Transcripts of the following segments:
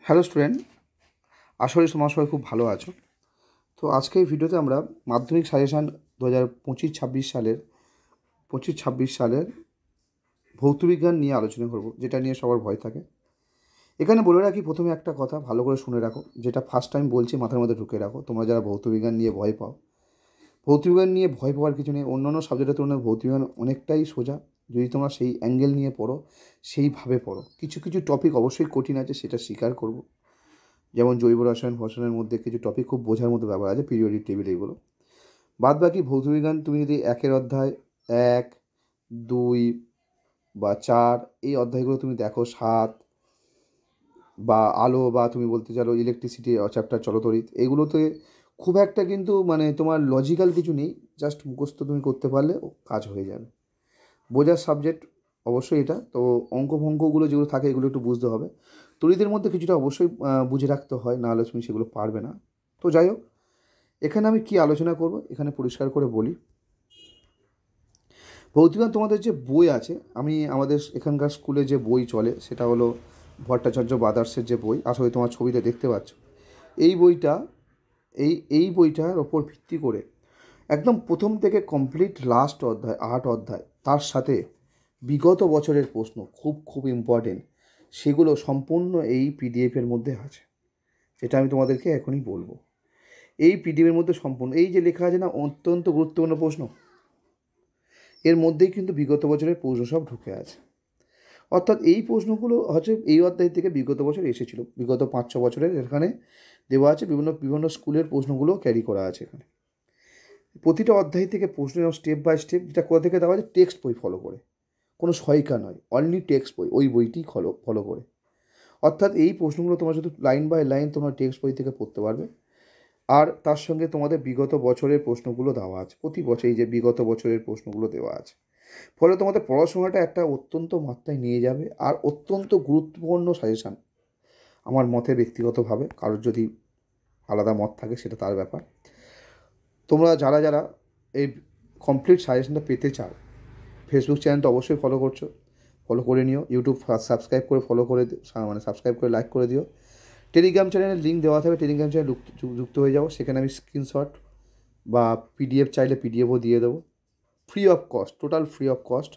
Hello student, আশা করি তোমার সবাই খুব ভালো আছো। তো আজকে এই ভিডিওতে আমরা মাধ্যমিক সাজেশান 2025-26 সালের ভৌতবিজ্ঞান নিয়ে আলোচনা করব, যেটা নিয়ে সবার ভয় থাকে। এখানে বলে রাখি প্রথমে একটা কথা ভালো করে শুনে রাখো, যেটা ফার্স্ট টাইম বলছি মাথার মধ্যে ঢুকে রাখো। তোমরা যারা ভৌতবিজ্ঞান নিয়ে ভয় পাও, ভৌতবিজ্ঞান নিয়ে ভয় পাওয়ার কিছু নেই। অন্যান্য সাবজেক্টের তুলনায় ভৌতবিজ্ঞান অনেকটাই সোজা, যদি তোমরা সেই অ্যাঙ্গেল নিয়ে পড়ো, সেইভাবে পড়ো। কিছু কিছু টপিক অবশ্যই কঠিন আছে, সেটা স্বীকার করব। যেমন জৈব রসায়ন ফসলের মধ্যে কিছু টপিক খুব বোঝার মতো ব্যাপার আছে, পিরিয়ডিক টেবিল এগুলো। বাদ বাকি ভৌতবিজ্ঞান তুমি যদি একের অধ্যায় 1, 2 বা 4 এই অধ্যায়গুলো তুমি দেখো, 7 বা আলো, বা তুমি বলতে চাও ইলেকট্রিসিটি চ্যাপ্টার চলতরিৎ, এগুলোতে খুব একটা কিন্তু মানে তোমার লজিক্যাল কিছু নেই, জাস্ট মুখস্থ তুমি করতে পারলে কাজ হয়ে যাবে। বোঝার সাবজেক্ট অবশ্যই এটা। তো অঙ্ক ফঙ্কগুলো যেগুলো থাকে এগুলো একটু বুঝতে হবে। তড়িতের মধ্যে কিছুটা অবশ্যই বুঝে রাখতে হয়, নাহলে তুমি সেগুলো পারবে না। তো যাই হোক, এখানে আমি কি আলোচনা করব এখানে পরিষ্কার করে বলি। ভৌতবিজ্ঞান তোমাদের যে বই আছে, আমি আমাদের এখানকার স্কুলে যে বই চলে সেটা হলো ভট্টাচার্য ব্রাদার্সের যে বই, আসলে তোমার ছবিতে দেখতে পাচ্ছ। এই বইটা এই বইটার ওপর ভিত্তি করে একদম প্রথম থেকে কমপ্লিট লাস্ট অধ্যায় 8 অধ্যায়, তার সাথে বিগত বছরের প্রশ্ন খুব খুব ইম্পর্টেন্ট, সেগুলো সম্পূর্ণ এই পিডিএফের মধ্যে আছে, যেটা আমি তোমাদেরকে এখনই বলবো। এই পিডিএফের মধ্যে সম্পূর্ণ এই যে লেখা আছে না, অত্যন্ত গুরুত্বপূর্ণ প্রশ্ন, এর মধ্যেই কিন্তু বিগত বছরের প্রশ্ন সব ঢুকে আছে। অর্থাৎ এই প্রশ্নগুলো হচ্ছে এই অধ্যায় থেকে বিগত বছর এসেছিল, বিগত 5-6 বছরের এখানে দেওয়া আছে। বিভিন্ন বিভিন্ন স্কুলের প্রশ্নগুলো ক্যারি করা আছে এখানে। প্রতিটা অধ্যায় থেকে প্রশ্ন স্টেপ বাই স্টেপ, যেটা কোথা থেকে দেওয়া আছে, টেক্সট বই ফলো করে, কোনো সহায়িকা নয়, অনলি টেক্সট বই, ওই বইটি ফলো করে। অর্থাৎ এই প্রশ্নগুলো তোমরা শুধু লাইন বাই লাইন তোমরা টেক্সট বই থেকে পড়তে পারবে। আর তার সঙ্গে তোমাদের বিগত বছরের প্রশ্নগুলো দেওয়া আছে, প্রতি বছর এই যে বিগত বছরের প্রশ্নগুলো দেওয়া আছে। ফলে তোমাদের পড়াশোনাটা একটা অত্যন্ত মাত্রায় নিয়ে যাবে, আর অত্যন্ত গুরুত্বপূর্ণ সাজেশান আমার মতে, ব্যক্তিগতভাবে। কারোর যদি আলাদা মত থাকে সেটা তার ব্যাপার। তোমরা যারা যারা এই কমপ্লিট সাজেশানটা পেতে চাও, ফেসবুক চ্যানেলটা অবশ্যই ফলো করছো, ফলো করে নিও। ইউটিউব সাবস্ক্রাইব করে ফলো করে সাবস্ক্রাইব করে লাইক করে দিও। টেলিগ্রাম চ্যানেলের লিঙ্ক দেওয়া থাকবে, টেলিগ্রাম চ্যানেল যুক্ত হয়ে যাও। সেখানে আমি স্ক্রিনশট বা পিডিএফ চাইলে পিডিএফও দিয়ে দেবো, free of cost, total free of cost.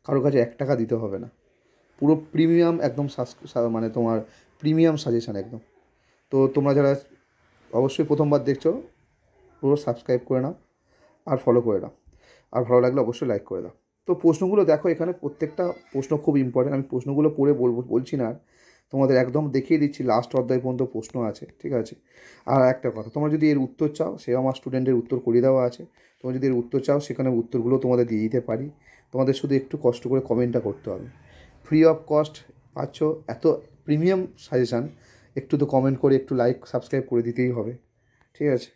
কারোর কাছে 1 টাকা দিতে হবে না, পুরো প্রিমিয়াম একদম, মানে তোমার প্রিমিয়াম সাজেশান একদম। তো তোমরা যারা অবশ্যই প্রথমবার দেখছো, পুরো সাবস্ক্রাইব করে নাও আর ফলো করে নাও, আর ভালো লাগলে অবশ্যই লাইক করে দাও। তো প্রশ্নগুলো দেখো, এখানে প্রত্যেকটা প্রশ্ন খুব ইম্পর্টেন্ট। আমি প্রশ্নগুলো পড়ে বলছি না, তোমাদের একদম দেখিয়ে দিচ্ছি, লাস্ট অধ্যায় পর্যন্ত প্রশ্ন আছে, ঠিক আছে। আর একটা কথা, তোমরা যদি এর উত্তর চাও, সে আমার স্টুডেন্টের উত্তর করিয়ে দেওয়া আছে, তোমরা যদি এর উত্তর চাও সেখানে উত্তরগুলো তোমাদের দিয়ে দিতে পারি। তোমাদের শুধু একটু কষ্ট করে কমেন্টটা করতে হবে। ফ্রি অফ কস্ট পাচ্ছ এত প্রিমিয়াম সাজেশান, একটু তো কমেন্ট করে একটু লাইক সাবস্ক্রাইব করে দিতেই হবে, ঠিক আছে।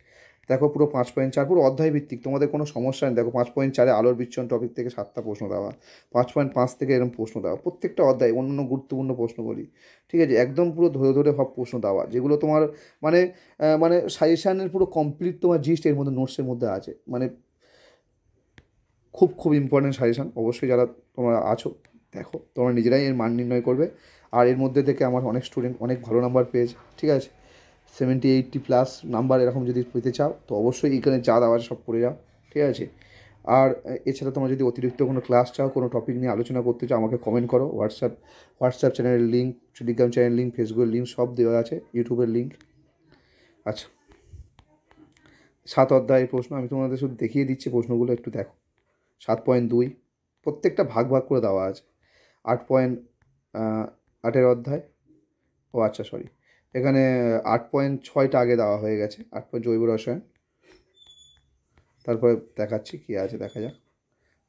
দেখো পুরো 5.4 পুরো অধ্যায় ভিত্তিক, তোমাদের কোনো সমস্যা নেই। দেখো 5.4 আলোর বিচ্ছুরণ টপিক থেকে 7টা প্রশ্ন দেওয়া, 5.5 থেকে এরকম প্রশ্ন দেওয়া, প্রত্যেকটা অধ্যায় অন্য গুরুত্বপূর্ণ প্রশ্নগুলি, ঠিক আছে। একদম পুরো ধরে ধরে সব প্রশ্ন দেওয়া, যেগুলো তোমার মানে মানে সাজেশানের পুরো কমপ্লিট তোমার জিস্ট এর মধ্যে, নোটসের মধ্যে আছে। মানে খুব খুব ইম্পর্টেন্ট সাজেশান। অবশ্যই যারা তোমরা আছো দেখো, তোমরা নিজেরাই এর মান নির্ণয় করবে। আর এর মধ্যে থেকে আমার অনেক স্টুডেন্ট অনেক ভালো নাম্বার পেয়েছে, ঠিক আছে। 70-80+ নাম্বার এরকম যদি পেতে চাও, তো অবশ্যই এখানে যা দেওয়া আছে সব পড়ে যাও, ঠিক আছে। আর এছাড়া তোমরা যদি অতিরিক্ত কোনো ক্লাস চাও, কোনো টপিক নিয়ে আলোচনা করতে চাও, আমাকে কমেন্ট করো। হোয়াটসঅ্যাপ চ্যানেলের লিঙ্ক, টেলিগ্রাম চ্যানেলের লিঙ্ক, ফেসবুকের লিঙ্ক সব দেওয়া আছে, ইউটিউবের লিঙ্ক। আচ্ছা, 7 অধ্যায়ের প্রশ্ন আমি তোমাদের শুধু দেখিয়ে দিচ্ছি, প্রশ্নগুলো একটু দেখো। 7.2 প্রত্যেকটা ভাগ ভাগ করে দেওয়া আছে। 8.8 অধ্যায়, ও আচ্ছা সরি, এখানে 8.6টা আগে দেওয়া হয়ে গেছে, 8 জৈব রসায়ন। তারপরে দেখাচ্ছি কী আছে, দেখা যাক।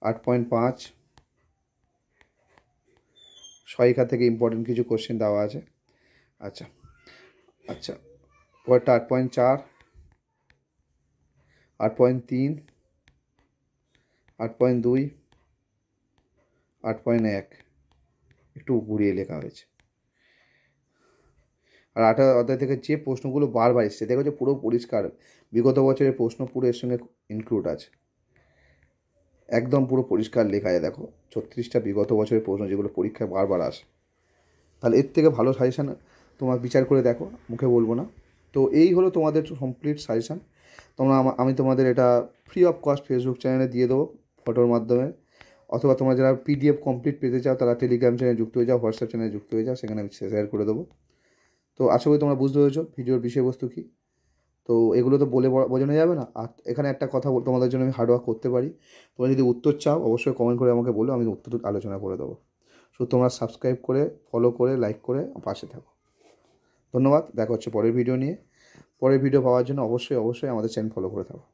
8.5 সহায়িকা থেকে ইম্পর্টেন্ট কিছু কোশ্চেন দেওয়া আছে। আচ্ছা আচ্ছা, পরেরটা 8.4, 8.3, 8.2, 8.1 একটু ঘুরিয়ে লেখা হয়েছে। আর 8 অধ্যায় থেকে যে প্রশ্নগুলো বারবার এসছে, দেখো যে পুরো পরিষ্কার বিগত বছরের প্রশ্ন পুরো এর সঙ্গে ইনক্লুড আছে, একদম পুরো পরিষ্কার লেখা যায়। দেখো 36টা বিগত বছরের প্রশ্ন, যেগুলো পরীক্ষায় বারবার আসে। তাহলে এর থেকে ভালো সাজেশান তোমার বিচার করে দেখো, মুখে বলবো না। তো এই হলো তোমাদের কমপ্লিট সাজেশান। তোমরা আমি তোমাদের এটা ফ্রি অফ কস্ট ফেসবুক চ্যানেলে দিয়ে দেবো ফটোর মাধ্যমে, অথবা তোমরা যারা পিডিএফ কমপ্লিট পেতে চাও তারা টেলিগ্রাম চ্যানেলে যুক্ত হয়ে যাও, হোয়াটসঅ্যাপ চ্যানেলে যুক্ত হয়ে যাও, সেখানে আমি শেয়ার করে দেবো। তো আশা করি তোমরা বুঝতে পেরেছো ভিডিওর বিষয়বস্তু কী। তো এগুলো তো বলে বোঝানো যাবে না। আর এখানে একটা কথা তোমাদের জন্য আমি হার্ডওয়ার্ক করতে পারি। তোমরা যদি উত্তর চাও অবশ্যই কমেন্ট করে আমাকে বলো, আমি উত্তর আলোচনা করে দেবো। শুধু তোমরা সাবস্ক্রাইব করে, ফলো করে, লাইক করে পাশে থাকো। ধন্যবাদ। দেখা হচ্ছে পরের ভিডিও নিয়ে। পরের ভিডিও পাওয়ার জন্য অবশ্যই আমাদের চ্যানেল ফলো করে থাকো।